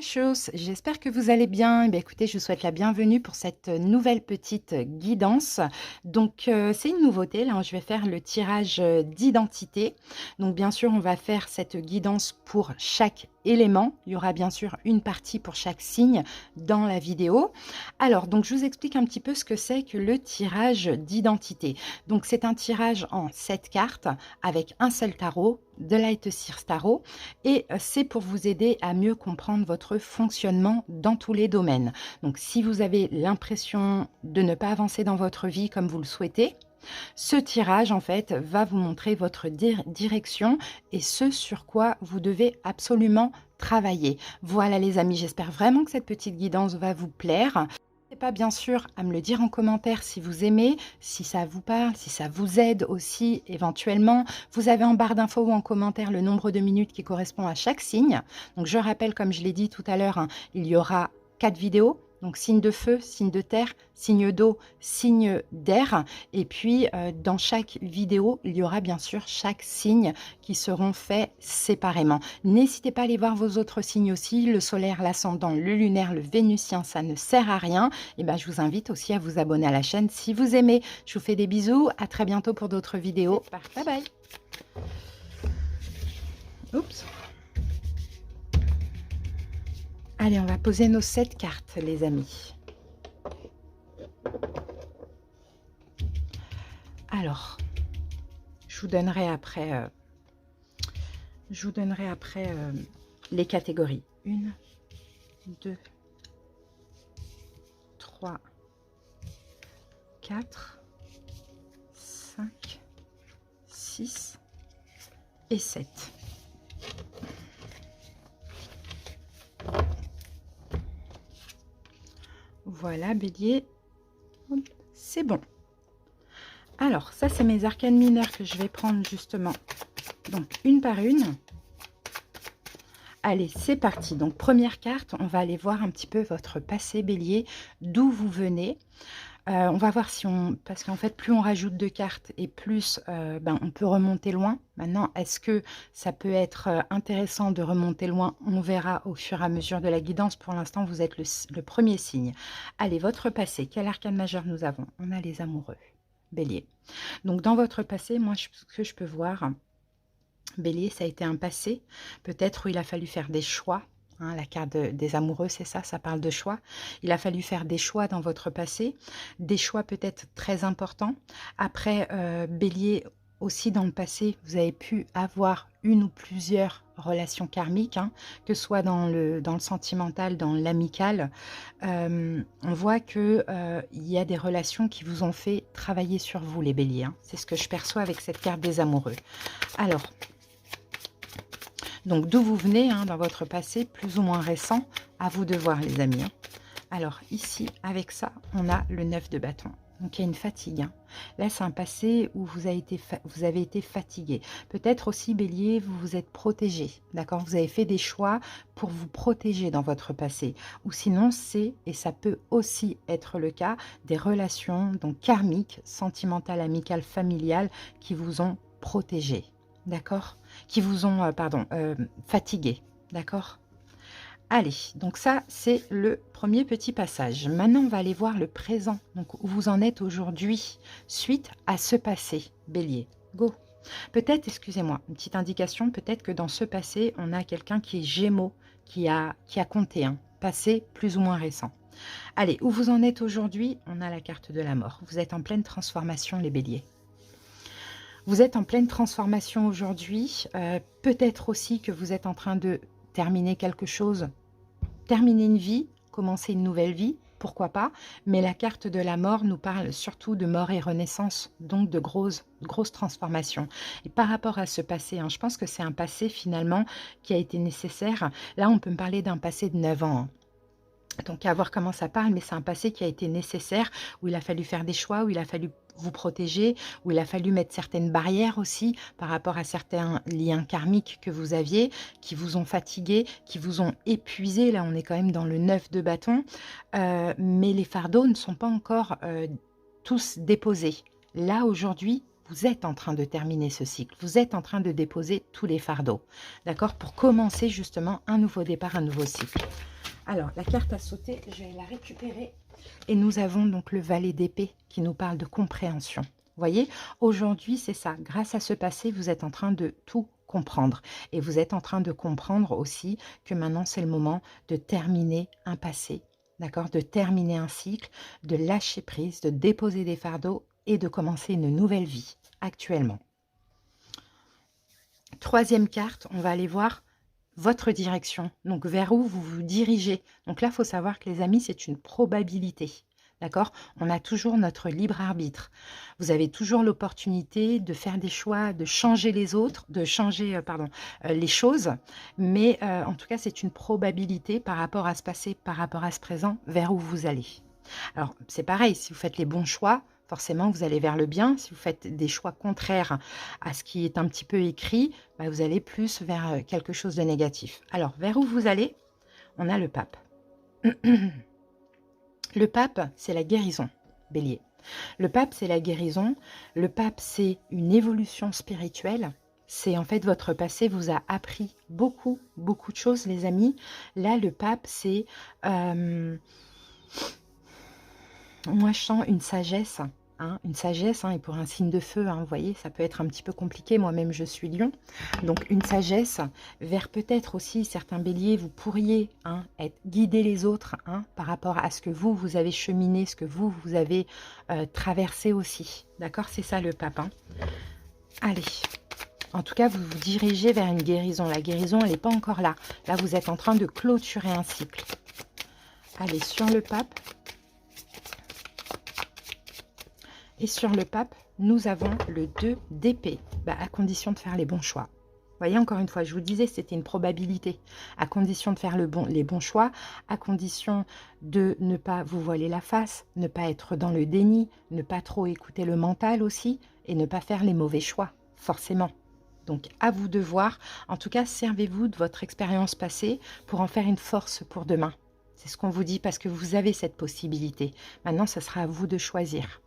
Chose, j'espère que vous allez bien. Eh bien, écoutez, je vous souhaite la bienvenue pour cette nouvelle petite guidance. Donc, c'est une nouveauté. Là, je vais faire le tirage d'identité. Donc, bien sûr, on va faire cette guidance pour chaque élément. Il y aura bien sûr une partie pour chaque signe dans la vidéo. Alors, donc, je vous explique un petit peu ce que c'est que le tirage d'identité. Donc, c'est un tirage en 7 cartes avec un seul tarot, de Light Seers Tarot, et c'est pour vous aider à mieux comprendre votre fonctionnement dans tous les domaines. Donc si vous avez l'impression de ne pas avancer dans votre vie comme vous le souhaitez, ce tirage en fait va vous montrer votre direction et ce sur quoi vous devez absolument travailler. Voilà les amis, j'espère vraiment que cette petite guidance va vous plaire. N'hésitez pas bien sûr à me le dire en commentaire si vous aimez, si ça vous parle, si ça vous aide aussi éventuellement. Vous avez en barre d'infos ou en commentaire le nombre de minutes qui correspond à chaque signe. Donc je rappelle, comme je l'ai dit tout à l'heure, hein, il y aura 4 vidéos. Donc signe de feu, signe de terre, signe d'eau, signe d'air. Et puis dans chaque vidéo, il y aura bien sûr chaque signe qui seront faits séparément. N'hésitez pas à aller voir vos autres signes aussi, le solaire, l'ascendant, le lunaire, le vénusien, ça ne sert à rien. Et ben, je vous invite aussi à vous abonner à la chaîne si vous aimez. Je vous fais des bisous, à très bientôt pour d'autres vidéos. Bye bye. Oups. Allez, on va poser nos 7 cartes, les amis. Alors, je vous donnerai après, les catégories. 1, 2, 3, 4, 5, 6 et 7. Voilà, bélier, c'est bon. Alors, ça, c'est mes arcanes mineures que je vais prendre justement, donc une par une. Allez, c'est parti. Donc, première carte, on va aller voir un petit peu votre passé, bélier, d'où vous venez. On va voir si on... Parce qu'en fait, plus on rajoute de cartes et plus on peut remonter loin. Maintenant, est-ce que ça peut être intéressant de remonter loin? On verra au fur et à mesure de la guidance. Pour l'instant, vous êtes le premier signe. Allez, votre passé. Quel arcane majeur nous avons? On a les amoureux. Bélier. Donc, dans votre passé, moi, ce que je peux voir, bélier, ça a été un passé, peut-être où il a fallu faire des choix. Hein, la carte des amoureux, c'est ça, ça parle de choix. Il a fallu faire des choix dans votre passé, des choix peut-être très importants. Après, bélier, aussi dans le passé, vous avez pu avoir une ou plusieurs relations karmiques, hein, que ce soit dans le sentimental, dans l'amical. On voit qu'il y a des relations qui vous ont fait travailler sur vous, les béliers. Hein. C'est ce que je perçois avec cette carte des amoureux. Alors, donc, d'où vous venez hein, dans votre passé, plus ou moins récent, à vous de voir, les amis. Hein. Alors, ici, avec ça, on a le 9 de bâton. Donc, il y a une fatigue. Hein. Là, c'est un passé où vous avez été fatigué. Peut-être aussi, bélier, vous vous êtes protégé. D'accord? Vous avez fait des choix pour vous protéger dans votre passé. Ou sinon, c'est, et ça peut aussi être le cas, des relations donc karmiques, sentimentales, amicales, familiales, qui vous ont protégé. D'accord? Qui vous ont, fatigué. D'accord? Allez, donc ça, c'est le premier petit passage. Maintenant, on va aller voir le présent, donc où vous en êtes aujourd'hui, suite à ce passé, bélier. Go! Peut-être, excusez-moi, une petite indication, peut-être que dans ce passé, on a quelqu'un qui est gémeaux, qui a compté, un passé plus ou moins récent. Allez, où vous en êtes aujourd'hui, on a la carte de la mort. Vous êtes en pleine transformation, les béliers. Vous êtes en pleine transformation aujourd'hui. Peut-être aussi que vous êtes en train de terminer quelque chose, terminer une vie, commencer une nouvelle vie, pourquoi pas. Mais la carte de la mort nous parle surtout de mort et renaissance, donc de grosses transformations. Et par rapport à ce passé, hein, je pense que c'est un passé finalement qui a été nécessaire. Là, on peut me parler d'un passé de 9 ans. Hein. Donc à voir comment ça parle, mais c'est un passé qui a été nécessaire, où il a fallu faire des choix, où il a fallu vous protéger, où il a fallu mettre certaines barrières aussi par rapport à certains liens karmiques que vous aviez, qui vous ont fatigué, qui vous ont épuisé. Là, on est quand même dans le 9 de bâton, mais les fardeaux ne sont pas encore tous déposés. Là, aujourd'hui, vous êtes en train de terminer ce cycle. Vous êtes en train de déposer tous les fardeaux. D'accord? Pour commencer justement un nouveau départ, un nouveau cycle. Alors, la carte à sauter, je vais la récupérer. Et nous avons donc le valet d'épée qui nous parle de compréhension. Vous voyez, aujourd'hui, c'est ça. Grâce à ce passé, vous êtes en train de tout comprendre. Et vous êtes en train de comprendre aussi que maintenant, c'est le moment de terminer un passé. D'accord? De terminer un cycle, de lâcher prise, de déposer des fardeaux et de commencer une nouvelle vie actuellement. Troisième carte, on va aller voir votre direction, donc vers où vous vous dirigez. Donc là, il faut savoir que les amis, c'est une probabilité. D'accord? On a toujours notre libre arbitre. Vous avez toujours l'opportunité de faire des choix, de changer les autres, de changer les choses. Mais en tout cas, c'est une probabilité par rapport à ce passé, par rapport à ce présent, vers où vous allez. Alors, c'est pareil, si vous faites les bons choix, forcément, vous allez vers le bien. Si vous faites des choix contraires à ce qui est un petit peu écrit, bah, vous allez plus vers quelque chose de négatif. Alors, vers où vous allez? On a le pape. Le pape, c'est la guérison, Bélier. Le pape, c'est la guérison. Le pape, c'est une évolution spirituelle. C'est en fait votre passé vous a appris beaucoup, beaucoup de choses, les amis. Là, le pape, c'est... moi, je sens une sagesse. Une sagesse, et pour un signe de feu, vous voyez, ça peut être un petit peu compliqué. Moi-même, je suis lion. Donc, une sagesse vers peut-être aussi certains béliers, vous pourriez guider les autres par rapport à ce que vous avez cheminé, ce que vous avez traversé aussi. D'accord? C'est ça le pape. Allez. En tout cas, vous vous dirigez vers une guérison. La guérison, elle n'est pas encore là. Là, vous êtes en train de clôturer un cycle. Allez, sur le pape. Et sur le pape, nous avons le 2 d'épée, à condition de faire les bons choix. Vous voyez, encore une fois, je vous disais, c'était une probabilité. À condition de faire les bons choix, à condition de ne pas vous voiler la face, ne pas être dans le déni, ne pas trop écouter le mental aussi, et ne pas faire les mauvais choix, forcément. Donc, à vous de voir. En tout cas, servez-vous de votre expérience passée pour en faire une force pour demain. C'est ce qu'on vous dit, parce que vous avez cette possibilité. Maintenant, ce sera à vous de choisir.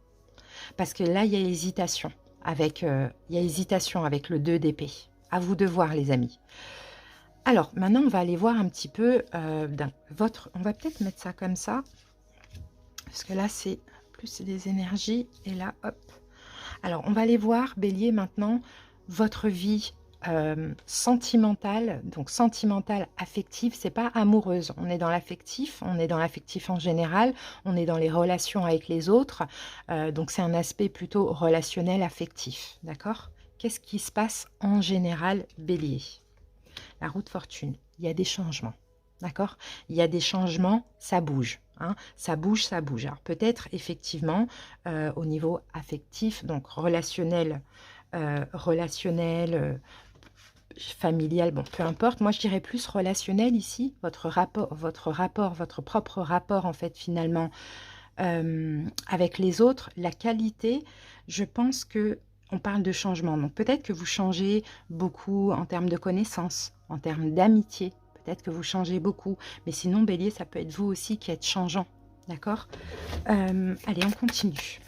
Parce que là, il y a hésitation avec le 2 d'épée. À vous de voir, les amis. Alors, maintenant, on va aller voir un petit peu on va peut-être mettre ça comme ça. Parce que là, c'est plus des énergies. Et là, hop. Alors, on va aller voir, Bélier, maintenant, votre vie sentimentale. Donc, sentimentale, affective, c'est pas amoureuse. On est dans l'affectif, on est dans l'affectif en général, on est dans les relations avec les autres. Donc, c'est un aspect plutôt relationnel, affectif. D'accord? Qu'est-ce qui se passe en général, Bélier? La roue de fortune, il y a des changements. D'accord? Il y a des changements, ça bouge. Ça bouge, ça bouge. Alors, peut-être, effectivement, au niveau affectif, donc relationnel, familial, bon, peu importe. Moi, je dirais plus relationnel ici, votre propre rapport, en fait, finalement, avec les autres, la qualité, je pense que on parle de changement. Donc, peut-être que vous changez beaucoup en termes de connaissances, en termes d'amitié. Peut-être que vous changez beaucoup. Mais sinon, Bélier, ça peut être vous aussi qui êtes changeant. D'accord? Allez, on continue.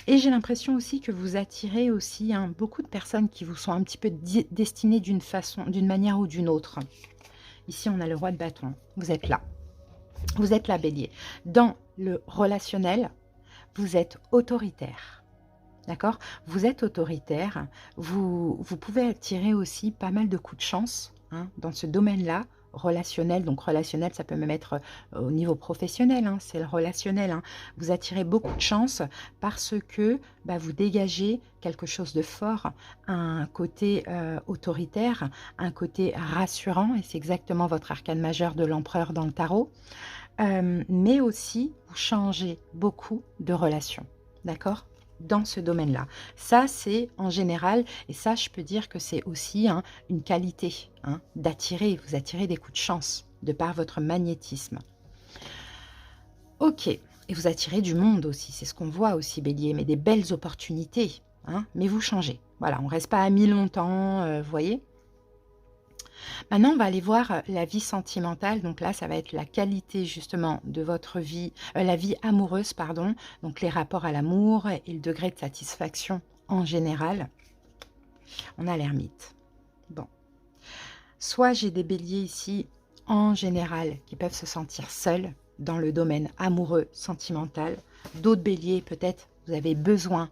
Et j'ai l'impression aussi que vous attirez aussi beaucoup de personnes qui vous sont un petit peu destinées d'une manière ou d'une autre. Ici, on a le roi de bâton. Vous êtes là. Vous êtes là, Bélier. Dans le relationnel, vous êtes autoritaire. D'accord? Vous êtes autoritaire. Vous pouvez attirer aussi pas mal de coups de chance dans ce domaine-là. Relationnel, donc relationnel, ça peut même être au niveau professionnel, c'est le relationnel. Vous attirez beaucoup de chance parce que vous dégagez quelque chose de fort, un côté autoritaire, un côté rassurant, et c'est exactement votre arcane majeur de l'empereur dans le tarot, mais aussi vous changez beaucoup de relations, d'accord ? Dans ce domaine-là. Ça, c'est en général, et ça, je peux dire que c'est aussi une qualité d'attirer, vous attirez des coups de chance de par votre magnétisme. Ok, et vous attirez du monde aussi, c'est ce qu'on voit aussi, Bélier, mais des belles opportunités, mais vous changez. Voilà, on ne reste pas amis longtemps, vous voyez. Maintenant, on va aller voir la vie sentimentale. Donc là, ça va être la qualité justement de votre vie, la vie amoureuse, pardon. Donc les rapports à l'amour et le degré de satisfaction en général, on a l'ermite. Bon. Soit j'ai des béliers ici, en général, qui peuvent se sentir seuls dans le domaine amoureux, sentimental. D'autres béliers, peut-être, vous avez besoin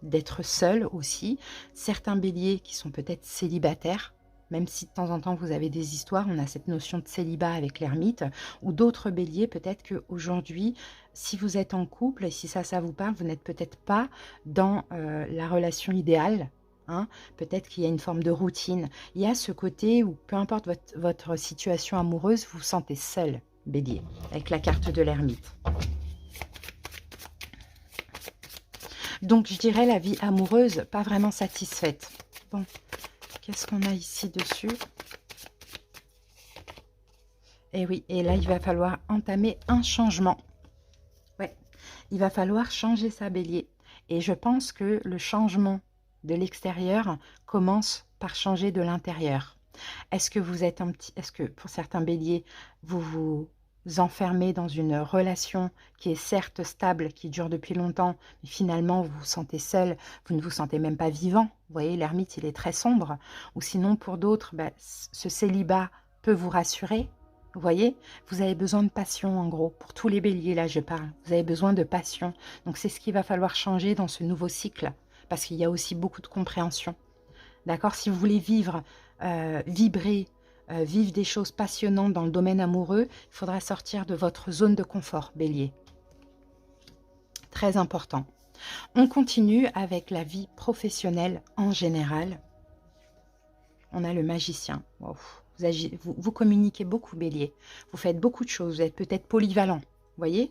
d'être seul aussi. Certains béliers qui sont peut-être célibataires, même si de temps en temps vous avez des histoires, on a cette notion de célibat avec l'ermite. Ou d'autres béliers, peut-être qu'aujourd'hui, si vous êtes en couple, et si ça vous parle, vous n'êtes peut-être pas dans la relation idéale. Peut-être qu'il y a une forme de routine. Il y a ce côté où, peu importe votre situation amoureuse, vous vous sentez seul, bélier, avec la carte de l'ermite. Donc, je dirais la vie amoureuse, pas vraiment satisfaite. Bon, qu'est-ce qu'on a ici dessus? Et oui, et là, il va falloir entamer un changement. Ouais, il va falloir changer sa bélier. Et je pense que le changement de l'extérieur commence par changer de l'intérieur. Est-ce que vous êtes est-ce que pour certains béliers, vous vous enfermez dans une relation qui est certes stable, qui dure depuis longtemps, mais finalement vous vous sentez seul, vous ne vous sentez même pas vivant. Vous voyez, l'ermite, il est très sombre. Ou sinon, pour d'autres, ce célibat peut vous rassurer. Vous voyez, vous avez besoin de passion en gros. Pour tous les béliers, là je parle, vous avez besoin de passion. Donc c'est ce qu'il va falloir changer dans ce nouveau cycle. Parce qu'il y a aussi beaucoup de compréhension. D'accord? Si vous voulez vivre, vibrer, vivre des choses passionnantes dans le domaine amoureux, il faudra sortir de votre zone de confort, bélier. Très important. On continue avec la vie professionnelle en général. On a le magicien. Wow. Vous communiquez beaucoup, bélier. Vous faites beaucoup de choses. Vous êtes peut-être polyvalent. Vous voyez?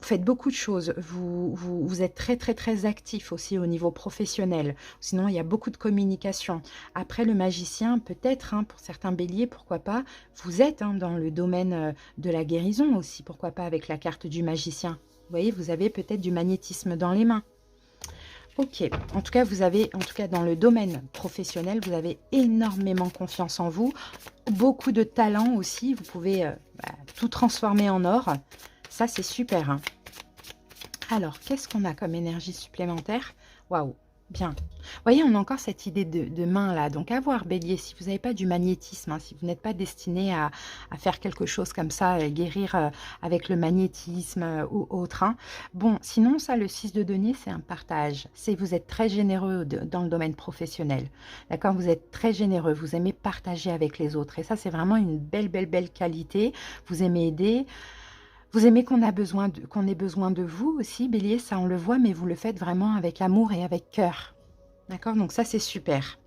Vous faites beaucoup de choses, vous êtes très actif aussi au niveau professionnel. Sinon, il y a beaucoup de communication. Après, le magicien, peut-être, pour certains béliers, pourquoi pas, vous êtes dans le domaine de la guérison aussi, pourquoi pas avec la carte du magicien. Vous voyez, vous avez peut-être du magnétisme dans les mains. Ok, en tout cas, dans le domaine professionnel, vous avez énormément confiance en vous, beaucoup de talent aussi, vous pouvez tout transformer en or. Ça, c'est super. Alors, qu'est-ce qu'on a comme énergie supplémentaire? Waouh, bien. Vous voyez, on a encore cette idée de main là. Donc, à voir, bélier, si vous n'avez pas du magnétisme, si vous n'êtes pas destiné à faire quelque chose comme ça, guérir avec le magnétisme ou autre. Bon, sinon, ça, le 6 de denier, c'est un partage. Vous êtes très généreux dans le domaine professionnel. D'accord? Vous êtes très généreux. Vous aimez partager avec les autres. Et ça, c'est vraiment une belle qualité. Vous aimez aider. Vous aimez qu'on ait besoin de vous aussi, bélier, ça on le voit, mais vous le faites vraiment avec amour et avec cœur. D'accord? Donc ça, c'est super.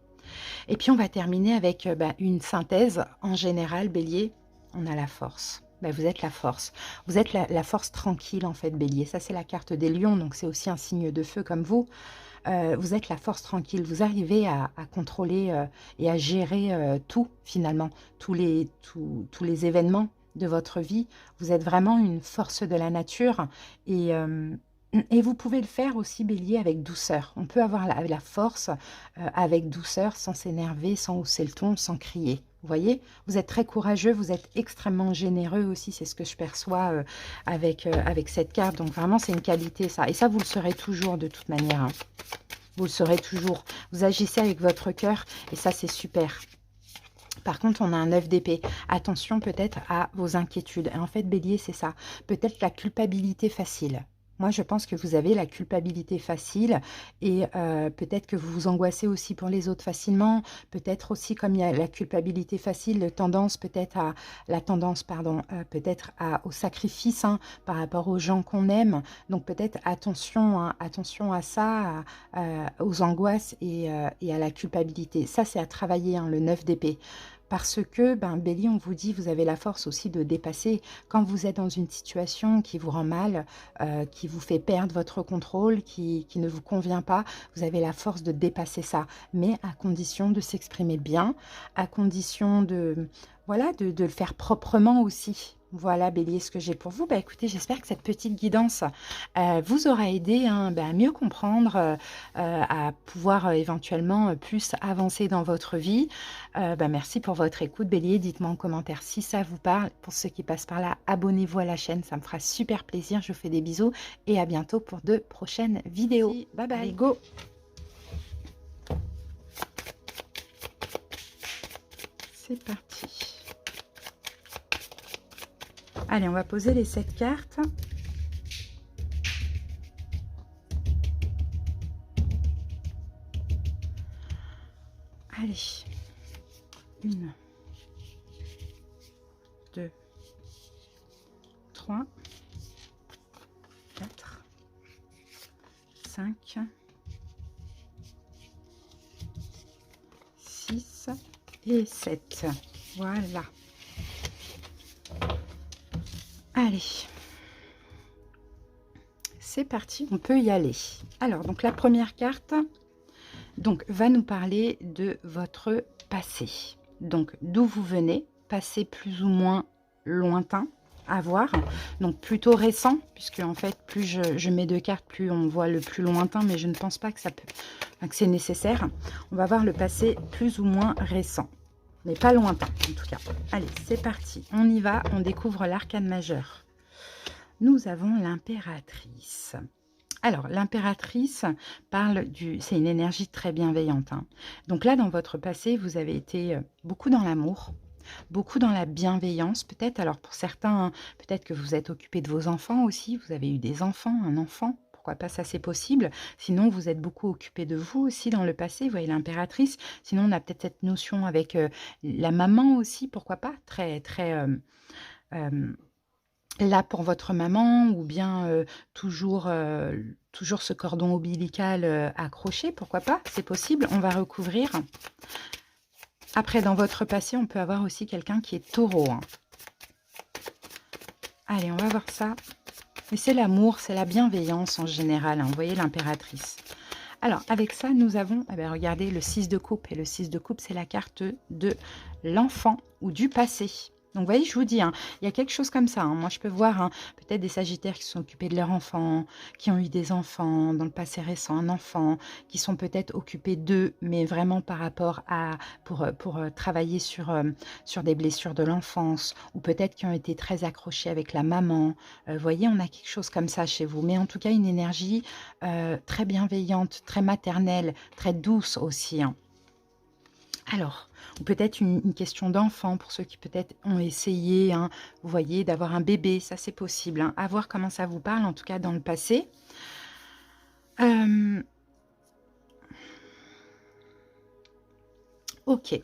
Et puis, on va terminer avec une synthèse. En général, bélier, on a la force. Vous êtes la force. Vous êtes la force tranquille, en fait, bélier. Ça, c'est la carte des lions, donc c'est aussi un signe de feu comme vous. Vous êtes la force tranquille. Vous arrivez à contrôler et à gérer tout, finalement. Tous les événements de votre vie. Vous êtes vraiment une force de la nature et vous pouvez le faire aussi, bélier, avec douceur. On peut avoir la force avec douceur, sans s'énerver, sans hausser le ton, sans crier. Vous voyez, vous êtes très courageux, vous êtes extrêmement généreux aussi, c'est ce que je perçois avec cette carte. Donc vraiment, c'est une qualité, ça. Et ça, vous le serez toujours de toute manière. Vous le serez toujours. Vous agissez avec votre cœur et ça, c'est super. Par contre, on a un 9 d'épée. Attention peut-être à vos inquiétudes. Et en fait, bélier, c'est ça. Peut-être la culpabilité facile. Moi, je pense que vous avez la culpabilité facile et peut-être que vous vous angoissez aussi pour les autres facilement. Peut-être aussi, comme il y a la culpabilité facile, peut-être au sacrifice par rapport aux gens qu'on aime. Donc peut-être attention à ça, aux angoisses et à la culpabilité. Ça, c'est à travailler, le 9 d'épée. Parce que, bélier, on vous dit, vous avez la force aussi de dépasser. Quand vous êtes dans une situation qui vous rend mal, qui vous fait perdre votre contrôle, qui ne vous convient pas, vous avez la force de dépasser ça. Mais à condition de s'exprimer bien, à condition de le faire proprement aussi. Voilà, Bélier, ce que j'ai pour vous. Bah, écoutez, j'espère que cette petite guidance vous aura aidé, hein, bah, à mieux comprendre, à pouvoir éventuellement plus avancer dans votre vie. Bah, merci pour votre écoute, Bélier. Dites-moi en commentaire si ça vous parle. Pour ceux qui passent par là, abonnez-vous à la chaîne, ça me fera super plaisir. Je vous fais des bisous et à bientôt pour de prochaines vidéos. Merci. Bye bye. Allez, go! C'est parti. Allez, on va poser les 7 cartes. Allez. 1, 2, 3, 4, 5, 6 et 7. Voilà. Allez, c'est parti, on peut y aller. Alors, donc la première carte donc, va nous parler de votre passé. Donc, d'où vous venez, passé plus ou moins lointain à voir. Donc, plutôt récent, puisque en fait, plus je mets 2 cartes, plus on voit le plus lointain, mais je ne pense pas que ça peut, enfin, que c'est nécessaire. On va voir le passé plus ou moins récent. Mais pas lointain, en tout cas. Allez, c'est parti. On y va, on découvre l'arcane majeur. Nous avons l'impératrice. Alors, l'impératrice parle du... C'est une énergie très bienveillante, hein. Donc là, dans votre passé, vous avez été beaucoup dans l'amour, beaucoup dans la bienveillance, peut-être. Alors, pour certains, peut-être que vous êtes occupé de vos enfants aussi. Vous avez eu des enfants, un enfant. Pourquoi pas, ça c'est possible. Sinon, vous êtes beaucoup occupé de vous aussi dans le passé. Vous voyez l'impératrice. Sinon, on a peut-être cette notion avec la maman aussi. Pourquoi pas, très là pour votre maman, ou bien toujours ce cordon ombilical accroché. Pourquoi pas, c'est possible. On va recouvrir. Après, dans votre passé, on peut avoir aussi quelqu'un qui est taureau, hein. Allez, on va voir ça. Et c'est l'amour, c'est la bienveillance en général, hein. Vous voyez l'impératrice. Alors, avec ça, nous avons, eh bien, regardez, le 6 de coupe. Et le 6 de coupe, c'est la carte de l'enfant ou du passé. Donc, vous voyez, je vous dis, hein, il y a quelque chose comme ça, hein. Moi, je peux voir, hein, peut-être des sagittaires qui sont occupés de leur enfant, qui ont eu des enfants dans le passé récent, un enfant, qui sont peut-être occupés d'eux, mais vraiment par rapport à, pour travailler sur des blessures de l'enfance, ou peut-être qui ont été très accrochés avec la maman. Vous voyez, on a quelque chose comme ça chez vous. Mais en tout cas, une énergie très bienveillante, très maternelle, très douce aussi, hein. Alors, ou peut-être une question d'enfant pour ceux qui peut-être ont essayé, hein, vous voyez, d'avoir un bébé, ça c'est possible, hein. À voir comment ça vous parle, en tout cas dans le passé. Ok,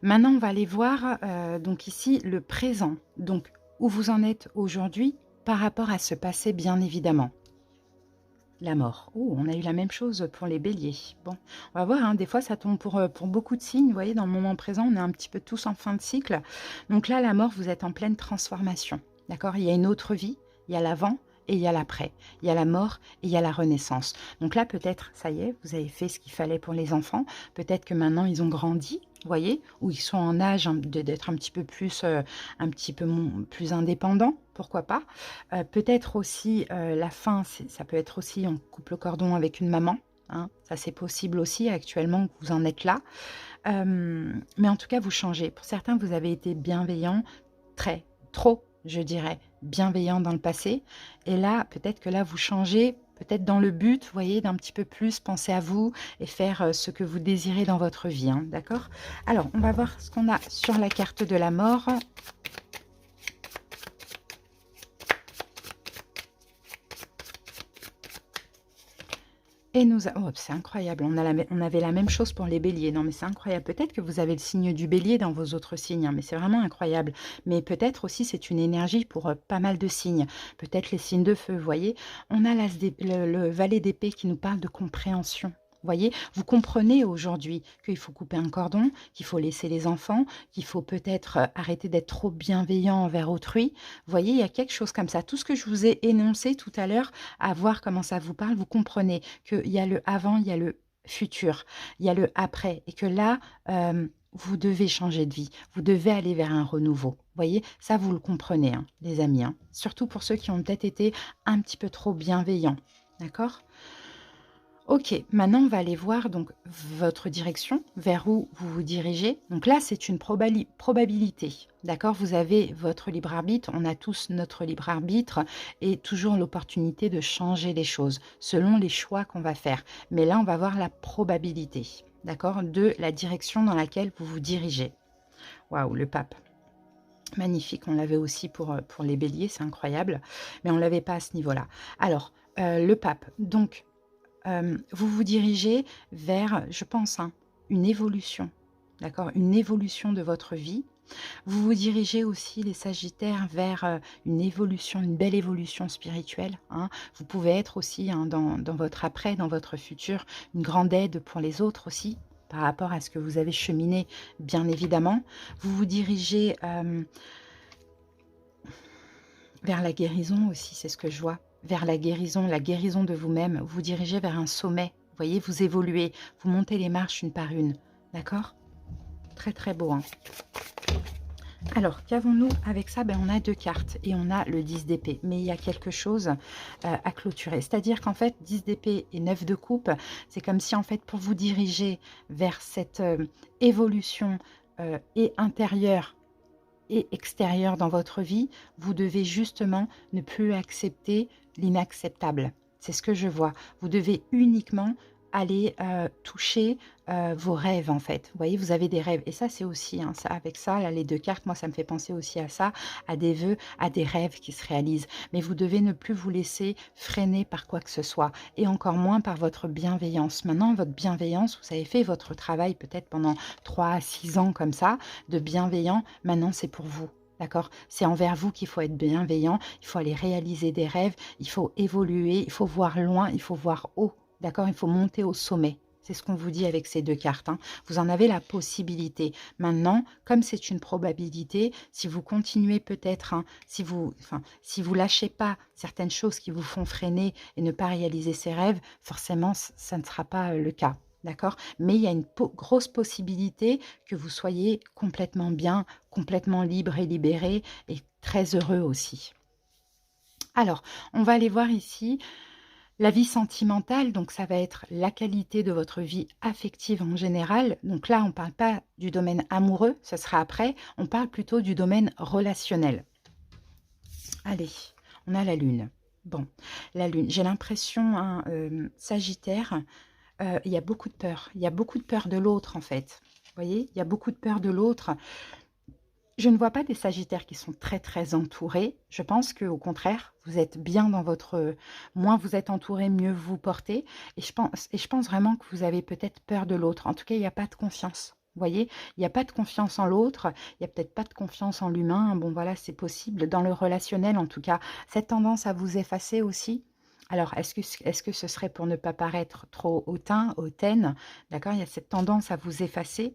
maintenant on va aller voir donc ici le présent, donc où vous en êtes aujourd'hui par rapport à ce passé, bien évidemment. La mort. Oh, on a eu la même chose pour les béliers. Bon, on va voir, hein, des fois ça tombe pour beaucoup de signes. Vous voyez, dans le moment présent, on est un petit peu tous en fin de cycle. Donc là, la mort, vous êtes en pleine transformation. D'accord? Il y a une autre vie, il y a l'avant et il y a l'après. Il y a la mort et il y a la renaissance. Donc là, peut-être, ça y est, vous avez fait ce qu'il fallait pour les enfants. Peut-être que maintenant, ils ont grandi, vous voyez, ou ils sont en âge d'être un petit peu plus plus indépendants. Pourquoi pas, peut-être aussi la fin, ça peut être aussi on coupe le cordon avec une maman, hein, ça c'est possible aussi actuellement que vous en êtes là. Mais en tout cas, vous changez. Pour certains, vous avez été bienveillant, trop, je dirais, bienveillant dans le passé. Et là, peut-être que là, vous changez, peut-être dans le but, vous voyez, d'un petit peu plus penser à vous et faire ce que vous désirez dans votre vie, hein, d'accord? Alors, on va voir ce qu'on a sur la carte de la mort. Et nous oh, c'est incroyable, on avait la même chose pour les béliers. Non, mais c'est incroyable. Peut-être que vous avez le signe du bélier dans vos autres signes, hein, mais c'est vraiment incroyable. Mais peut-être aussi, c'est une énergie pour pas mal de signes. Peut-être les signes de feu, vous voyez. On a le valet d'épée qui nous parle de compréhension. Vous voyez, vous comprenez aujourd'hui qu'il faut couper un cordon, qu'il faut laisser les enfants, qu'il faut peut-être arrêter d'être trop bienveillant envers autrui. Vous voyez, il y a quelque chose comme ça. Tout ce que je vous ai énoncé tout à l'heure, à voir comment ça vous parle, vous comprenez qu'il y a le avant, il y a le futur, il y a le après. Et que là, vous devez changer de vie. Vous devez aller vers un renouveau. Vous voyez, ça, vous le comprenez, hein, les amis. Hein. Surtout pour ceux qui ont peut-être été un petit peu trop bienveillants. D'accord? Ok, maintenant on va aller voir donc votre direction, vers où vous vous dirigez. Donc là, c'est une probabilité. D'accord? Vous avez votre libre arbitre, on a tous notre libre arbitre et toujours l'opportunité de changer les choses selon les choix qu'on va faire. Mais là, on va voir la probabilité, d'accord, de la direction dans laquelle vous vous dirigez. Waouh, le pape. Magnifique, on l'avait aussi pour les béliers, c'est incroyable, mais on ne l'avait pas à ce niveau-là. Alors, le pape, donc, vous vous dirigez vers, je pense, hein, une évolution, d'accord? Une évolution de votre vie. Vous vous dirigez aussi, les Sagittaires, vers une évolution, une belle évolution spirituelle. Hein. Vous pouvez être aussi, hein, dans votre après, dans votre futur, une grande aide pour les autres aussi, par rapport à ce que vous avez cheminé, bien évidemment. Vous vous dirigez vers la guérison aussi, c'est ce que je vois. Vers la guérison de vous-même. Vous dirigez vers un sommet. Vous voyez, vous évoluez, vous montez les marches une par une. D'accord? Très très beau. Hein. Alors, qu'avons-nous avec ça? On a 2 cartes et on a le 10 d'épée. Mais il y a quelque chose à clôturer. C'est-à-dire qu'en fait, 10 d'épée et 9 de coupe, c'est comme si en fait, pour vous diriger vers cette évolution et intérieure et extérieure dans votre vie, vous devez justement ne plus accepter l'inacceptable. C'est ce que je vois. Vous devez uniquement aller toucher vos rêves en fait. Vous voyez, vous avez des rêves. Et ça, c'est aussi, hein, ça, avec ça, là, les 2 cartes, moi, ça me fait penser aussi à ça, à des vœux, à des rêves qui se réalisent. Mais vous devez ne plus vous laisser freiner par quoi que ce soit. Et encore moins par votre bienveillance. Maintenant, votre bienveillance, vous avez fait votre travail peut-être pendant 3 à 6 ans comme ça, de bienveillant. Maintenant, c'est pour vous. D'accord? C'est envers vous qu'il faut être bienveillant. Il faut aller réaliser des rêves. Il faut évoluer. Il faut voir loin. Il faut voir haut. D'accord? Il faut monter au sommet. C'est ce qu'on vous dit avec ces 2 cartes. Hein. Vous en avez la possibilité. Maintenant, comme c'est une probabilité, si vous continuez peut-être, hein, si vous lâchez pas certaines choses qui vous font freiner et ne pas réaliser ces rêves, forcément, ça ne sera pas le cas. D'accord? Mais il y a une grosse possibilité que vous soyez complètement bien, complètement libre et libéré et très heureux aussi. Alors, on va aller voir ici la vie sentimentale, donc ça va être la qualité de votre vie affective en général. Donc là, on ne parle pas du domaine amoureux, ce sera après. On parle plutôt du domaine relationnel. Allez, on a la Lune. Bon, la Lune, j'ai l'impression, hein, Sagittaire, il y a beaucoup de peur. Il y a beaucoup de peur de l'autre, en fait. Vous voyez, il y a beaucoup de peur de l'autre. Je ne vois pas des Sagittaires qui sont très, très entourés. Je pense qu'au contraire, vous êtes bien dans votre... Moins vous êtes entouré, mieux vous vous portez. Et je pense vraiment que vous avez peut-être peur de l'autre. En tout cas, il n'y a pas de confiance. Vous voyez, il n'y a pas de confiance en l'autre. Il n'y a peut-être pas de confiance en l'humain. Bon, voilà, c'est possible. Dans le relationnel, en tout cas, cette tendance à vous effacer aussi. Alors, est-ce que ce serait pour ne pas paraître trop hautaine? D'accord, il y a cette tendance à vous effacer.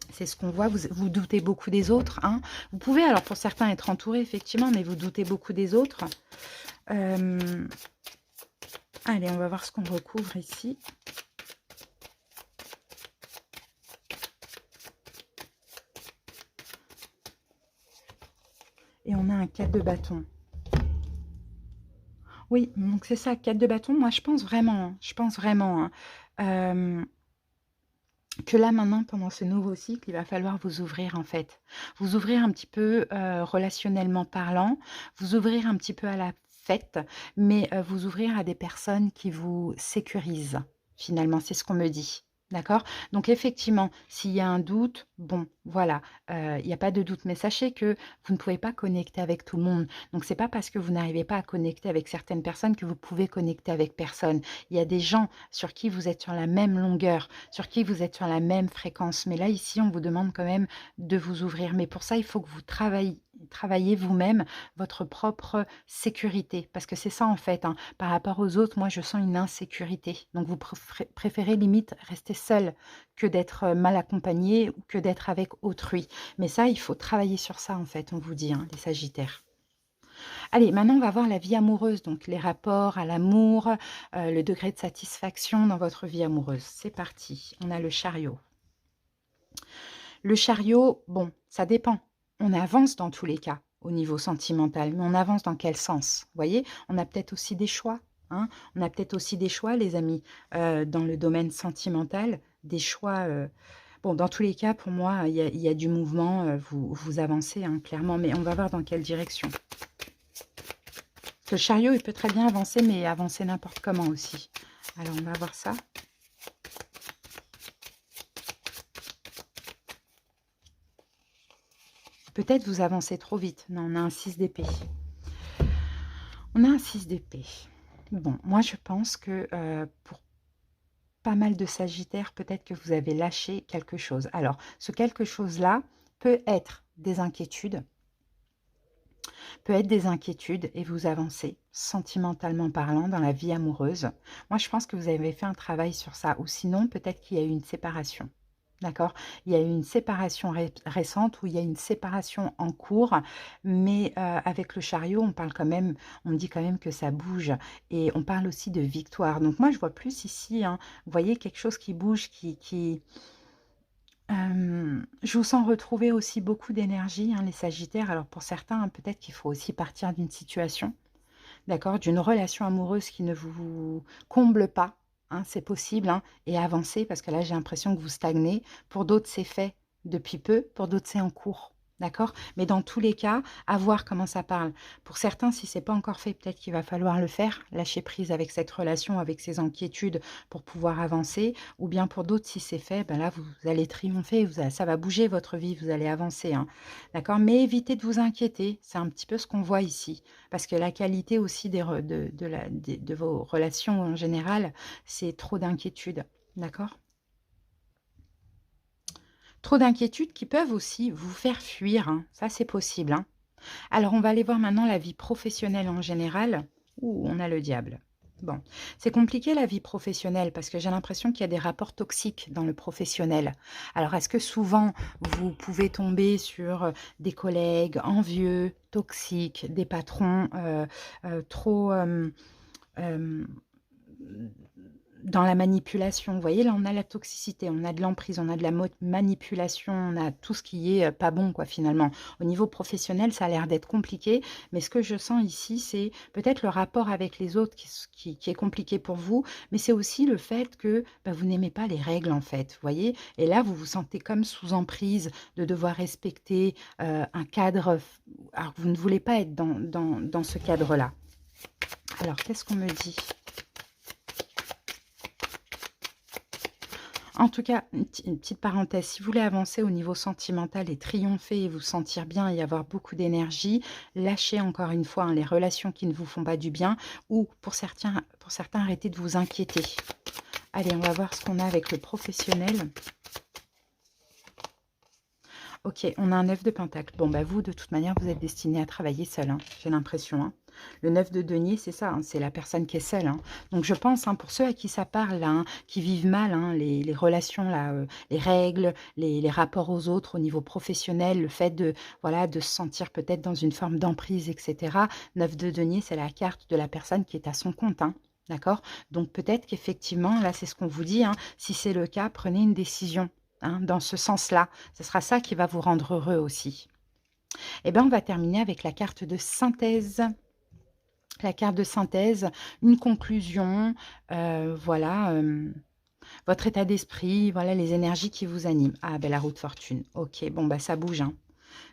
C'est ce qu'on voit, vous doutez beaucoup des autres. Hein. Vous pouvez, alors pour certains, être entouré, effectivement, mais vous doutez beaucoup des autres. Allez, on va voir ce qu'on recouvre ici. Et on a un 4 de bâton. Oui, donc c'est ça, 4 de bâton. Moi, je pense vraiment, que là, maintenant, pendant ce nouveau cycle, il va falloir vous ouvrir, en fait. Vous ouvrir un petit peu relationnellement parlant, vous ouvrir un petit peu à la fête, mais vous ouvrir à des personnes qui vous sécurisent, finalement, c'est ce qu'on me dit. D'accord? Donc effectivement, s'il y a un doute, bon, voilà, il n'y a pas de doute, mais sachez que vous ne pouvez pas connecter avec tout le monde. Donc c'est pas parce que vous n'arrivez pas à connecter avec certaines personnes que vous pouvez connecter avec personne. Il y a des gens sur qui vous êtes sur la même longueur, sur qui vous êtes sur la même fréquence. Mais là, ici, on vous demande quand même de vous ouvrir. Mais pour ça, il faut que vous travaillez vous-même votre propre sécurité. Parce que c'est ça, en fait. Hein. Par rapport aux autres, moi, je sens une insécurité. Donc, vous préférez limite rester seul que d'être mal accompagné ou que d'être avec autrui. Mais ça, il faut travailler sur ça, en fait, on vous dit, hein, les Sagittaires. Allez, maintenant, on va voir la vie amoureuse, donc les rapports à l'amour, le degré de satisfaction dans votre vie amoureuse. C'est parti, on a le chariot. Le chariot, bon, ça dépend. On avance dans tous les cas au niveau sentimental, mais on avance dans quel sens? Vous voyez, on a peut-être aussi des choix, hein. On a peut-être aussi des choix, les amis, dans le domaine sentimental, des choix. Bon, dans tous les cas, pour moi, il y a du mouvement, vous avancez, hein, clairement, mais on va voir dans quelle direction. Parce que le chariot, il peut très bien avancer, mais avancer n'importe comment aussi. Alors, on va voir ça. Peut-être vous avancez trop vite. Non, on a un 6 d'épée. On a un 6 d'épée. Bon, moi, je pense que pour pas mal de Sagittaires, peut-être que vous avez lâché quelque chose. Alors, ce quelque chose-là peut être des inquiétudes, et vous avancez, sentimentalement parlant, dans la vie amoureuse. Moi, je pense que vous avez fait un travail sur ça, ou sinon, peut-être qu'il y a eu une séparation. D'accord? Il y a eu une séparation récente, ou il y a une séparation en cours, mais avec le chariot, on parle quand même, on dit quand même que ça bouge, et on parle aussi de victoire. Donc moi, je vois plus ici, hein, vous voyez, quelque chose qui bouge, je vous sens retrouver aussi beaucoup d'énergie, hein, les Sagittaires. Alors pour certains, hein, peut-être qu'il faut aussi partir d'une situation, d'accord, d'une relation amoureuse qui ne vous comble pas, hein, c'est possible, hein, et avancer, parce que là, j'ai l'impression que vous stagnez. Pour d'autres, c'est fait depuis peu, pour d'autres, c'est en cours. D'accord? Mais dans tous les cas, à voir comment ça parle. Pour certains, si c'est pas encore fait, peut-être qu'il va falloir le faire, lâcher prise avec cette relation, avec ces inquiétudes pour pouvoir avancer. Ou bien pour d'autres, si c'est fait, ben là, vous allez triompher, ça va bouger votre vie, vous allez avancer, hein. D'accord? Mais évitez de vous inquiéter, c'est un petit peu ce qu'on voit ici. Parce que la qualité aussi de vos relations en général, c'est trop d'inquiétudes. D'accord? Trop d'inquiétudes qui peuvent aussi vous faire fuir, hein. Ça, c'est possible, hein. Alors, on va aller voir maintenant la vie professionnelle en général. Ouh, on a le diable. Bon, c'est compliqué la vie professionnelle parce que j'ai l'impression qu'il y a des rapports toxiques dans le professionnel. Alors, est-ce que souvent vous pouvez tomber sur des collègues envieux, toxiques, des patrons trop dans la manipulation? Vous voyez, là, on a la toxicité, on a de l'emprise, on a de la manipulation, on a tout ce qui est pas bon, quoi, finalement. Au niveau professionnel, ça a l'air d'être compliqué, mais ce que je sens ici, c'est peut-être le rapport avec les autres qui est compliqué pour vous, mais c'est aussi le fait que bah, vous n'aimez pas les règles, en fait, vous voyez. Et là, vous vous sentez comme sous emprise de devoir respecter un cadre, alors que vous ne voulez pas être dans ce cadre-là. Alors, qu'est-ce qu'on me dit ? En tout cas, une petite parenthèse, si vous voulez avancer au niveau sentimental et triompher et vous sentir bien et avoir beaucoup d'énergie, lâchez encore une fois, hein, les relations qui ne vous font pas du bien, ou pour certains, arrêtez de vous inquiéter. Allez, on va voir ce qu'on a avec le professionnel. Ok, on a un 9 de pentacle. Bon, bah vous, de toute manière, vous êtes destiné à travailler seul, hein, j'ai l'impression, hein. Le 9 de denier, c'est ça, hein, c'est la personne qui est seule, hein. Donc, je pense, hein, pour ceux à qui ça parle, là, hein, qui vivent mal, hein, les relations, là, les règles, les rapports aux autres au niveau professionnel, le fait de, voilà, de se sentir peut-être dans une forme d'emprise, etc. 9 de denier, c'est la carte de la personne qui est à son compte, hein. D'accord? Donc, peut-être qu'effectivement, là, c'est ce qu'on vous dit, hein, si c'est le cas, prenez une décision. Hein, dans ce sens-là, ce sera ça qui va vous rendre heureux aussi. Et bien, on va terminer avec la carte de synthèse. La carte de synthèse, une conclusion, voilà, votre état d'esprit, voilà les énergies qui vous animent. Ah, ben la roue de fortune. Ok, bon, bah ça bouge, hein.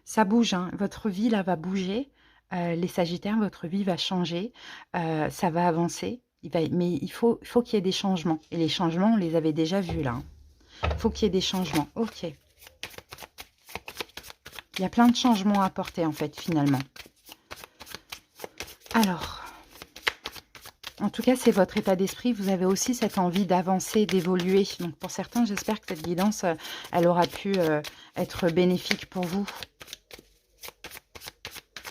Ça bouge, hein. Votre vie, là, va bouger. Les Sagittaires, votre vie va changer. Ça va avancer. Mais il faut qu'il y ait des changements. Et les changements, on les avait déjà vus, là, hein. Il faut qu'il y ait des changements. Ok. Il y a plein de changements à apporter, en fait, finalement. Alors, en tout cas, c'est votre état d'esprit. Vous avez aussi cette envie d'avancer, d'évoluer. Donc, pour certains, j'espère que cette guidance, elle aura pu être bénéfique pour vous.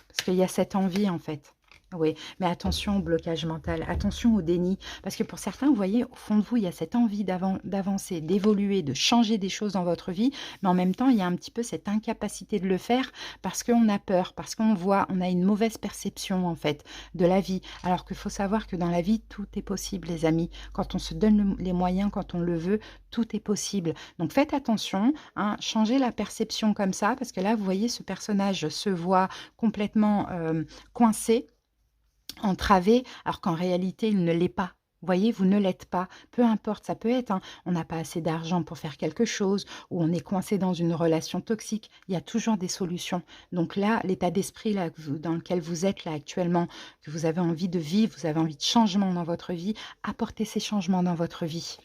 Parce qu'il y a cette envie, en fait. Oui, mais attention au blocage mental, attention au déni, parce que pour certains, vous voyez, au fond de vous, il y a cette envie d'avancer, d'évoluer, de changer des choses dans votre vie, mais en même temps, il y a un petit peu cette incapacité de le faire parce qu'on a peur, parce qu'on voit, on a une mauvaise perception en fait de la vie, alors qu'il faut savoir que dans la vie, tout est possible, les amis. Quand on se donne les moyens, quand on le veut, tout est possible. Donc faites attention, hein, changez la perception comme ça, parce que là, vous voyez, ce personnage se voit complètement coincé, entravé, alors qu'en réalité, il ne l'est pas. Vous voyez, vous ne l'êtes pas. Peu importe, ça peut être, hein, on n'a pas assez d'argent pour faire quelque chose, ou on est coincé dans une relation toxique. Il y a toujours des solutions. Donc là, l'état d'esprit là, dans lequel vous êtes là actuellement, que vous avez envie de vivre, vous avez envie de changement dans votre vie, apportez ces changements dans votre vie.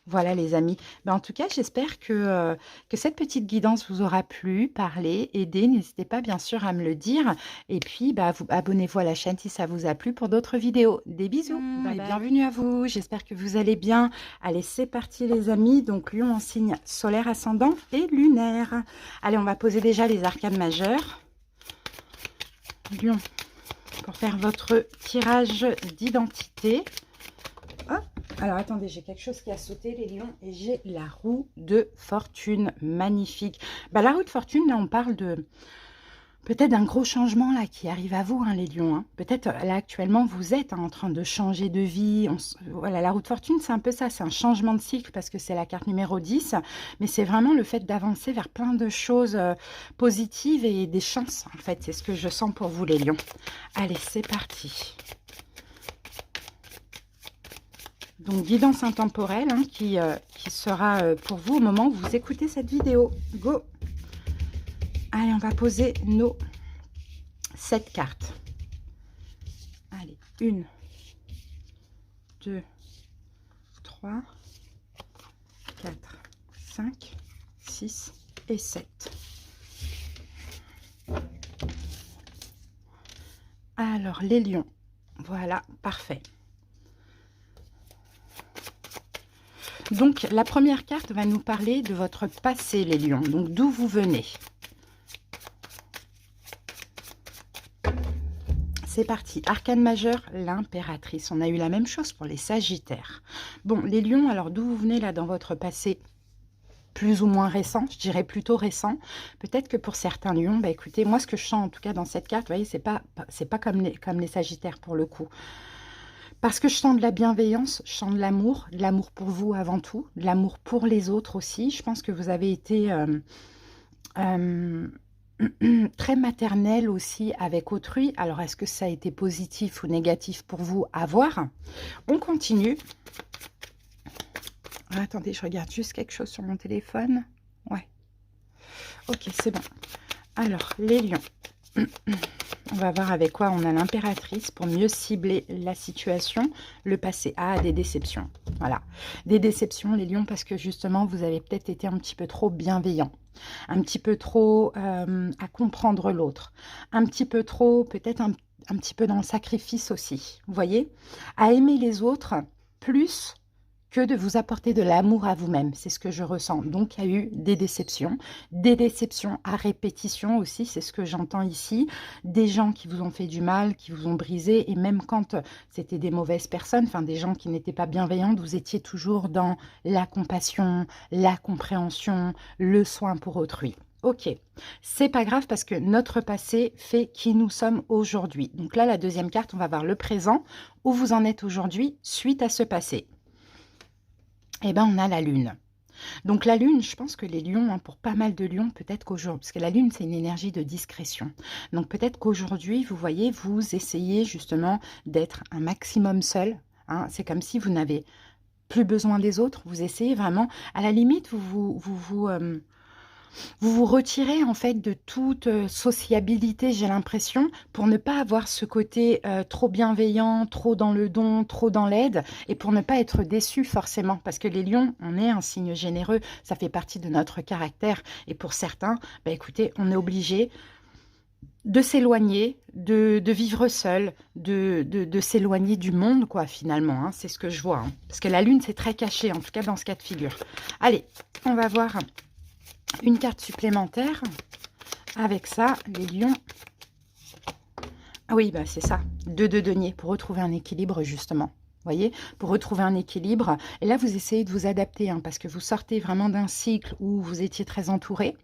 Voilà les amis. Ben, en tout cas, j'espère que cette petite guidance vous aura plu, parlé, aidé. N'hésitez pas bien sûr à me le dire. Et puis, bah, abonnez-vous à la chaîne si ça vous a plu pour d'autres vidéos. Des bisous Bye et bye. bienvenue à vous. J'espère que vous allez bien. Allez, c'est parti les amis. Donc, Lion en signe solaire, ascendant et lunaire. Allez, on va poser déjà les arcanes majeures. Lion, pour faire votre tirage d'identité. Hop. Alors, attendez, j'ai quelque chose qui a sauté, les lions, et j'ai la roue de fortune. Magnifique. Bah, la roue de fortune, là, on parle de peut-être d'un gros changement là qui arrive à vous, hein, les lions. Hein. Peut-être là, actuellement, vous êtes en train de changer de vie. Voilà, la roue de fortune, c'est un peu ça. C'est un changement de cycle parce que c'est la carte numéro 10. Mais c'est vraiment le fait d'avancer vers plein de choses positives et des chances, en fait. C'est ce que je sens pour vous, les lions. Allez, c'est parti. Donc, guidance intemporelle hein, qui sera pour vous au moment où vous écoutez cette vidéo. Go! Allez, on va poser nos 7 cartes. Allez, 1, 2, 3, 4, 5, 6 et 7. Alors, les lions. Voilà, parfait. Donc, la première carte va nous parler de votre passé, les lions. Donc, d'où vous venez. C'est parti. Arcane majeur, l'impératrice. On a eu la même chose pour les sagittaires. Bon, les lions, alors d'où vous venez là dans votre passé plus ou moins récent, je dirais plutôt récent. Peut-être que pour certains lions, bah écoutez, moi ce que je sens en tout cas dans cette carte, vous voyez, c'est pas comme les sagittaires pour le coup. Parce que je sens de la bienveillance, je sens de l'amour pour vous avant tout, de l'amour pour les autres aussi. Je pense que vous avez été très maternel aussi avec autrui. Alors, est-ce que ça a été positif ou négatif pour vous? À voir. On continue. Attendez, je regarde juste quelque chose sur mon téléphone. Ouais. Ok, c'est bon. Alors, les lions. On va voir avec quoi on a l'impératrice pour mieux cibler la situation. Le passé. Ah, des déceptions. Voilà. Des déceptions, les lions, parce que justement, vous avez peut-être été un petit peu trop bienveillant. Un petit peu trop à comprendre l'autre. Un petit peu trop, peut-être un petit peu dans le sacrifice aussi. Vous voyez? À aimer les autres plus que de vous apporter de l'amour à vous-même. C'est ce que je ressens. Donc, il y a eu des déceptions à répétition aussi, c'est ce que j'entends ici. Des gens qui vous ont fait du mal, qui vous ont brisé, et même quand c'était des mauvaises personnes, enfin des gens qui n'étaient pas bienveillantes, vous étiez toujours dans la compassion, la compréhension, le soin pour autrui. Ok, c'est pas grave parce que notre passé fait qui nous sommes aujourd'hui. Donc là, la deuxième carte, on va voir le présent, où vous en êtes aujourd'hui suite à ce passé. Eh bien, on a la lune. Donc la lune, je pense que les lions, hein, pour pas mal de lions, peut-être qu'aujourd'hui, parce que la lune, c'est une énergie de discrétion. Donc peut-être qu'aujourd'hui, vous voyez, vous essayez justement d'être un maximum seul. Hein. C'est comme si vous n'avez plus besoin des autres. Vous essayez vraiment, à la limite, vous vous retirez en fait de toute sociabilité, j'ai l'impression, pour ne pas avoir ce côté trop bienveillant, trop dans le don, trop dans l'aide, et pour ne pas être déçu forcément, parce que les lions, on est un signe généreux, ça fait partie de notre caractère, et pour certains, bah, écoutez, on est obligé de s'éloigner, de vivre seul, de s'éloigner du monde, quoi, finalement, hein, c'est ce que je vois, hein. Parce que la lune, c'est très caché, en tout cas dans ce cas de figure. Allez, on va voir une carte supplémentaire avec ça, les lions. Oui, bah, c'est ça. Deux de denier pour retrouver un équilibre, justement. Voyez, pour retrouver un équilibre. Et là, vous essayez de vous adapter, hein, parce que vous sortez vraiment d'un cycle où vous étiez très entouré.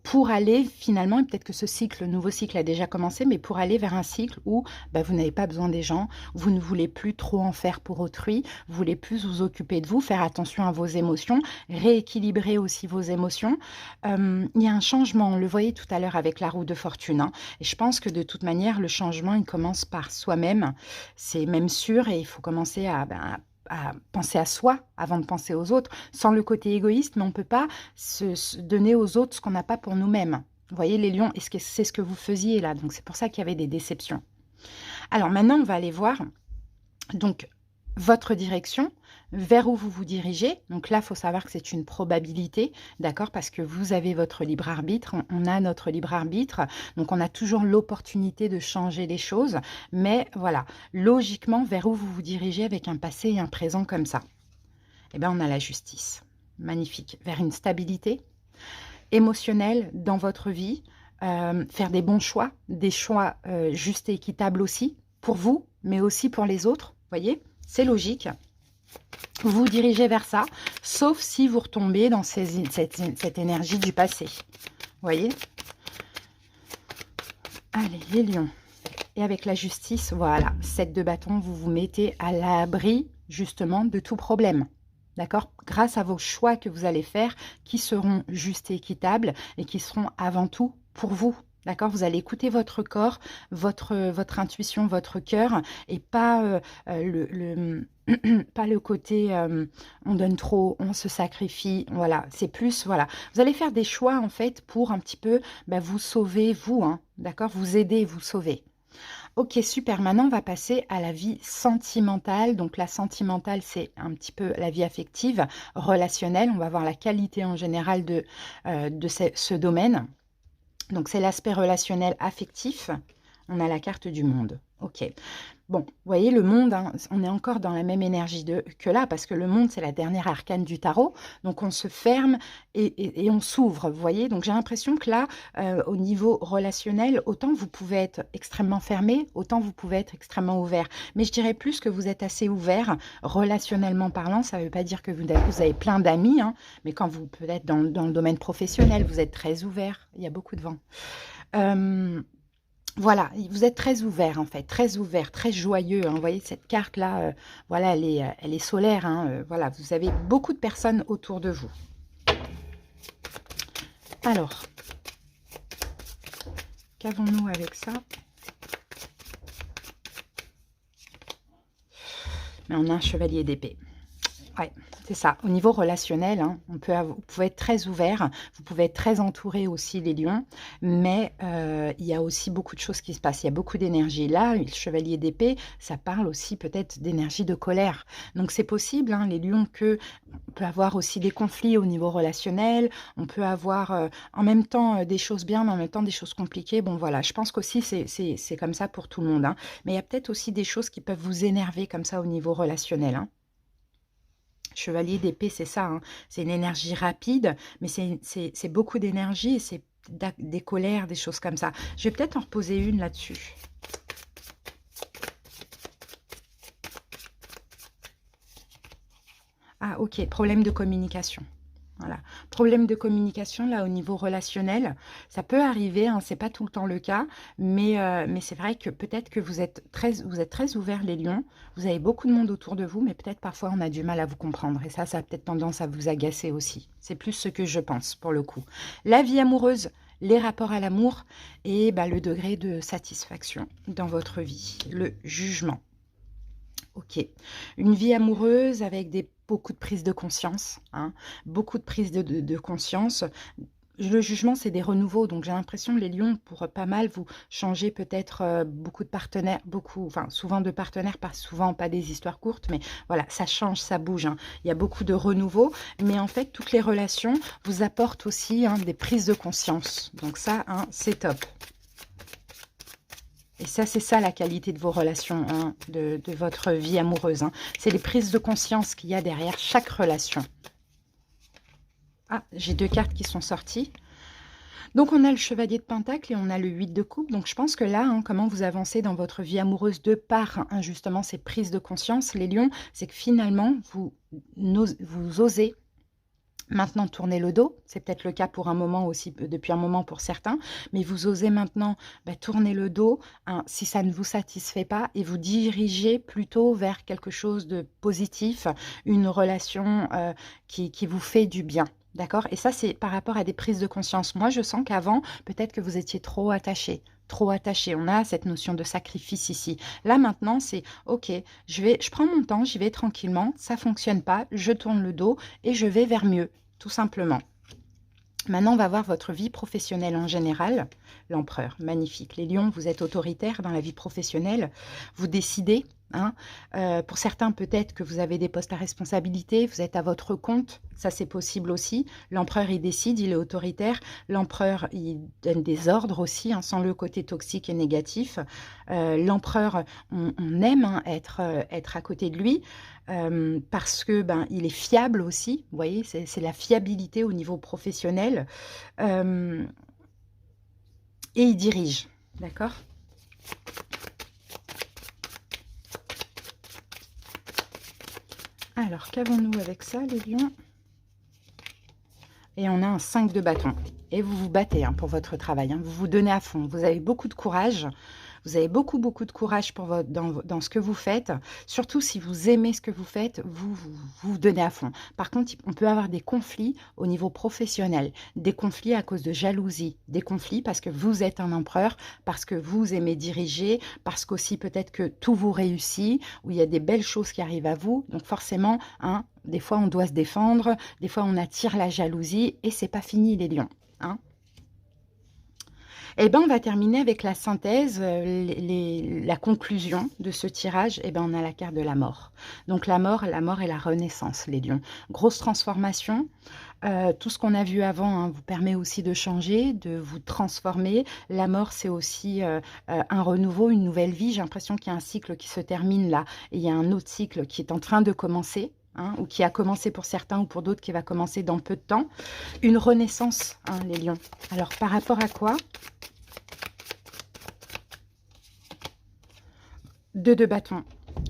Pour aller finalement, et peut-être que ce cycle, le nouveau cycle a déjà commencé, mais pour aller vers un cycle où bah, vous n'avez pas besoin des gens, vous ne voulez plus trop en faire pour autrui, vous voulez plus vous occuper de vous, faire attention à vos émotions, rééquilibrer aussi vos émotions. Il y a un changement, on le voyait tout à l'heure avec la roue de fortune, hein, et je pense que de toute manière, le changement, il commence par soi-même, c'est même sûr, et il faut commencer à penser à soi avant de penser aux autres, sans le côté égoïste, mais on ne peut pas se donner aux autres ce qu'on n'a pas pour nous-mêmes. Vous voyez, les lions, c'est ce que vous faisiez là, donc c'est pour ça qu'il y avait des déceptions. Alors maintenant, on va aller voir donc votre direction, vers où vous vous dirigez. Donc là, il faut savoir que c'est une probabilité, d'accord, parce que vous avez votre libre arbitre, on a notre libre arbitre, donc on a toujours l'opportunité de changer les choses, mais voilà, logiquement, vers où vous vous dirigez avec un passé et un présent comme ça. Eh bien, on a la justice, magnifique, vers une stabilité émotionnelle dans votre vie, faire des bons choix, des choix justes et équitables aussi, pour vous, mais aussi pour les autres, voyez, c'est logique. Vous vous dirigez vers ça, sauf si vous retombez dans cette énergie du passé. Voyez? Allez, les lions. Et avec la justice, voilà, 7 de bâton, vous vous mettez à l'abri, justement, de tout problème. D'accord? Grâce à vos choix que vous allez faire, qui seront justes et équitables, et qui seront avant tout pour vous. D'accord? Vous allez écouter votre corps, votre intuition, votre cœur, et pas pas le côté on donne trop, on se sacrifie. Voilà, c'est plus, voilà. Vous allez faire des choix, en fait, pour un petit peu vous sauver, vous, hein, d'accord? Vous aider, vous sauver. Ok, super. Maintenant, on va passer à la vie sentimentale. Donc, la sentimentale, c'est un petit peu la vie affective, relationnelle. On va voir la qualité en général de ce domaine. Donc, c'est l'aspect relationnel affectif. On a la carte du monde. Ok. Bon, vous voyez, le monde, hein, on est encore dans la même énergie que là, parce que le monde, c'est la dernière arcane du tarot. Donc, on se ferme et on s'ouvre, vous voyez. Donc, j'ai l'impression que là, au niveau relationnel, autant vous pouvez être extrêmement fermé, autant vous pouvez être extrêmement ouvert. Mais je dirais plus que vous êtes assez ouvert, relationnellement parlant. Ça ne veut pas dire que vous avez plein d'amis, hein, mais quand vous peut être dans le domaine professionnel, vous êtes très ouvert. Il y a beaucoup de vent. Voilà, vous êtes très ouvert en fait, très ouvert, très joyeux, hein. Vous voyez cette carte-là, voilà, elle est solaire, hein, voilà, vous avez beaucoup de personnes autour de vous. Alors, qu'avons-nous avec ça? Mais on a un chevalier d'épée. Ouais, c'est ça. Au niveau relationnel, hein, vous pouvez être très ouvert, vous pouvez être très entouré aussi, les lions, mais il y a aussi beaucoup de choses qui se passent. Il y a beaucoup d'énergie. Là, le chevalier d'épée, ça parle aussi peut-être d'énergie de colère. Donc, c'est possible, hein, les lions, on peut avoir aussi des conflits au niveau relationnel, on peut avoir en même temps des choses bien, mais en même temps des choses compliquées. Bon, voilà, je pense qu'aussi, c'est comme ça pour tout le monde, hein. Mais il y a peut-être aussi des choses qui peuvent vous énerver comme ça au niveau relationnel, hein. Chevalier d'épée, c'est ça, hein. C'est une énergie rapide, mais c'est beaucoup d'énergie et c'est des colères, des choses comme ça. Je vais peut-être en reposer une là-dessus. Ah, ok, problème de communication. Voilà. Problème de communication, là, au niveau relationnel, ça peut arriver, hein, c'est pas tout le temps le cas, mais c'est vrai que peut-être que vous êtes très ouverts, les lions, vous avez beaucoup de monde autour de vous, mais peut-être parfois on a du mal à vous comprendre, et ça a peut-être tendance à vous agacer aussi. C'est plus ce que je pense, pour le coup. La vie amoureuse, les rapports à l'amour, et le degré de satisfaction dans votre vie, le jugement. Ok, une vie amoureuse avec beaucoup de prise de conscience, hein, beaucoup de prise de conscience. Le jugement, c'est des renouveaux, donc j'ai l'impression, les lions, pour pas mal, vous changez peut-être beaucoup de partenaires, enfin souvent de partenaires, souvent pas des histoires courtes, mais voilà, ça change, ça bouge, hein. Il y a beaucoup de renouveaux, mais en fait, toutes les relations vous apportent aussi, hein, des prises de conscience. Donc ça, hein, c'est top. Et ça, c'est ça la qualité de vos relations, hein, de votre vie amoureuse, hein. C'est les prises de conscience qu'il y a derrière chaque relation. Ah, j'ai 2 cartes qui sont sorties. Donc on a le chevalier de Pentacle et on a le 8 de coupe. Donc je pense que là, hein, comment vous avancez dans votre vie amoureuse de par, hein, justement, ces prises de conscience, les lions, c'est que finalement, vous osez maintenant tourner le dos. C'est peut-être le cas pour un moment aussi, depuis un moment pour certains, mais vous osez maintenant tourner le dos, hein, si ça ne vous satisfait pas, et vous diriger plutôt vers quelque chose de positif, une relation qui vous fait du bien. D'accord? Et ça, c'est par rapport à des prises de conscience. Moi, je sens qu'avant, peut-être que vous étiez trop attaché. Trop attaché. On a cette notion de sacrifice ici. Là, maintenant, c'est OK, je prends mon temps, j'y vais tranquillement, ça fonctionne pas, je tourne le dos et je vais vers mieux, tout simplement. Maintenant, on va voir votre vie professionnelle en général. L'empereur, magnifique. Les lions, vous êtes autoritaire dans la vie professionnelle. Vous décidez. Hein. Pour certains, peut-être que vous avez des postes à responsabilité. Vous êtes à votre compte. Ça, c'est possible aussi. L'empereur, il décide, il est autoritaire. L'empereur, il donne des ordres aussi, hein, sans le côté toxique et négatif. L'empereur, on aime, hein, être à côté de lui. Parce que il est fiable aussi, vous voyez, c'est la fiabilité au niveau professionnel, et il dirige, d'accord? Alors, qu'avons-nous avec ça, les lions? Et on a un 5 de bâton. Et vous vous battez, hein, pour votre travail, hein. Vous vous donnez à fond. Vous avez beaucoup de courage. Vous avez beaucoup de courage pour dans ce que vous faites. Surtout si vous aimez ce que vous faites, vous donnez à fond. Par contre, on peut avoir des conflits au niveau professionnel. Des conflits à cause de jalousie. Des conflits parce que vous êtes un empereur, parce que vous aimez diriger, parce qu'aussi peut-être que tout vous réussit, ou il y a des belles choses qui arrivent à vous. Donc forcément, hein, des fois on doit se défendre, des fois on attire la jalousie, et c'est pas fini les lions. Hein. Eh ben, on va terminer avec la synthèse, la conclusion de ce tirage. Eh ben, on a la carte de la mort. Donc la mort et la renaissance, les lions. Grosse transformation. Tout ce qu'on a vu avant, hein, vous permet aussi de changer, de vous transformer. La mort, c'est aussi un renouveau, une nouvelle vie. J'ai l'impression qu'il y a un cycle qui se termine là, et il y a un autre cycle qui est en train de commencer. Hein, ou qui a commencé pour certains ou pour d'autres qui va commencer dans peu de temps. Une renaissance, hein, les lions. Alors, par rapport à quoi? 2 de bâton.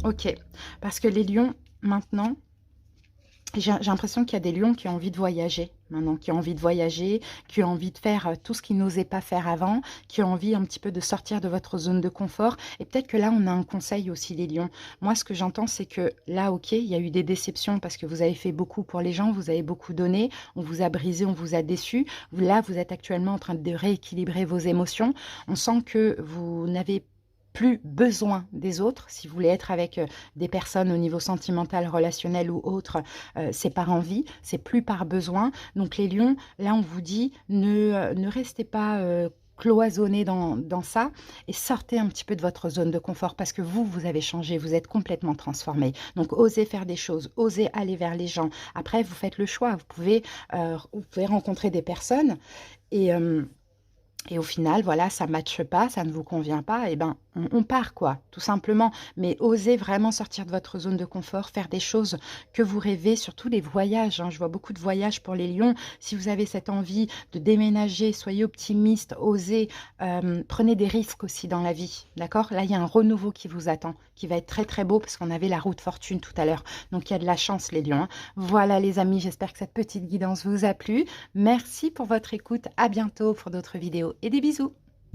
Ok. Parce que les lions, maintenant, j'ai l'impression qu'il y a des lions qui ont envie de voyager maintenant, qui ont envie de voyager, qui ont envie de faire tout ce qu'ils n'osaient pas faire avant, qui ont envie un petit peu de sortir de votre zone de confort. Et peut-être que là, on a un conseil aussi, les lions. Moi, ce que j'entends, c'est que là, ok, il y a eu des déceptions parce que vous avez fait beaucoup pour les gens, vous avez beaucoup donné, on vous a brisé, on vous a déçu. Là, vous êtes actuellement en train de rééquilibrer vos émotions. On sent que vous n'avez plus besoin des autres. Si vous voulez être avec des personnes au niveau sentimental, relationnel ou autre, c'est par envie, c'est plus par besoin. Donc les lions, là on vous dit, ne restez pas cloisonné dans ça, et sortez un petit peu de votre zone de confort, parce que vous avez changé, vous êtes complètement transformé. Donc osez faire des choses, osez aller vers les gens. Après, vous faites le choix, vous pouvez rencontrer des personnes, et au final, voilà, ça ne matche pas, ça ne vous convient pas, et ben, on part, quoi, tout simplement. Mais osez vraiment sortir de votre zone de confort, faire des choses que vous rêvez, surtout les voyages. Hein. Je vois beaucoup de voyages pour les lions. Si vous avez cette envie de déménager, soyez optimiste, osez, prenez des risques aussi dans la vie, d'accord? Là, il y a un renouveau qui vous attend, qui va être très très beau, parce qu'on avait la roue de fortune tout à l'heure. Donc, il y a de la chance, les lions. Hein. Voilà, les amis, j'espère que cette petite guidance vous a plu. Merci pour votre écoute. À bientôt pour d'autres vidéos et des bisous.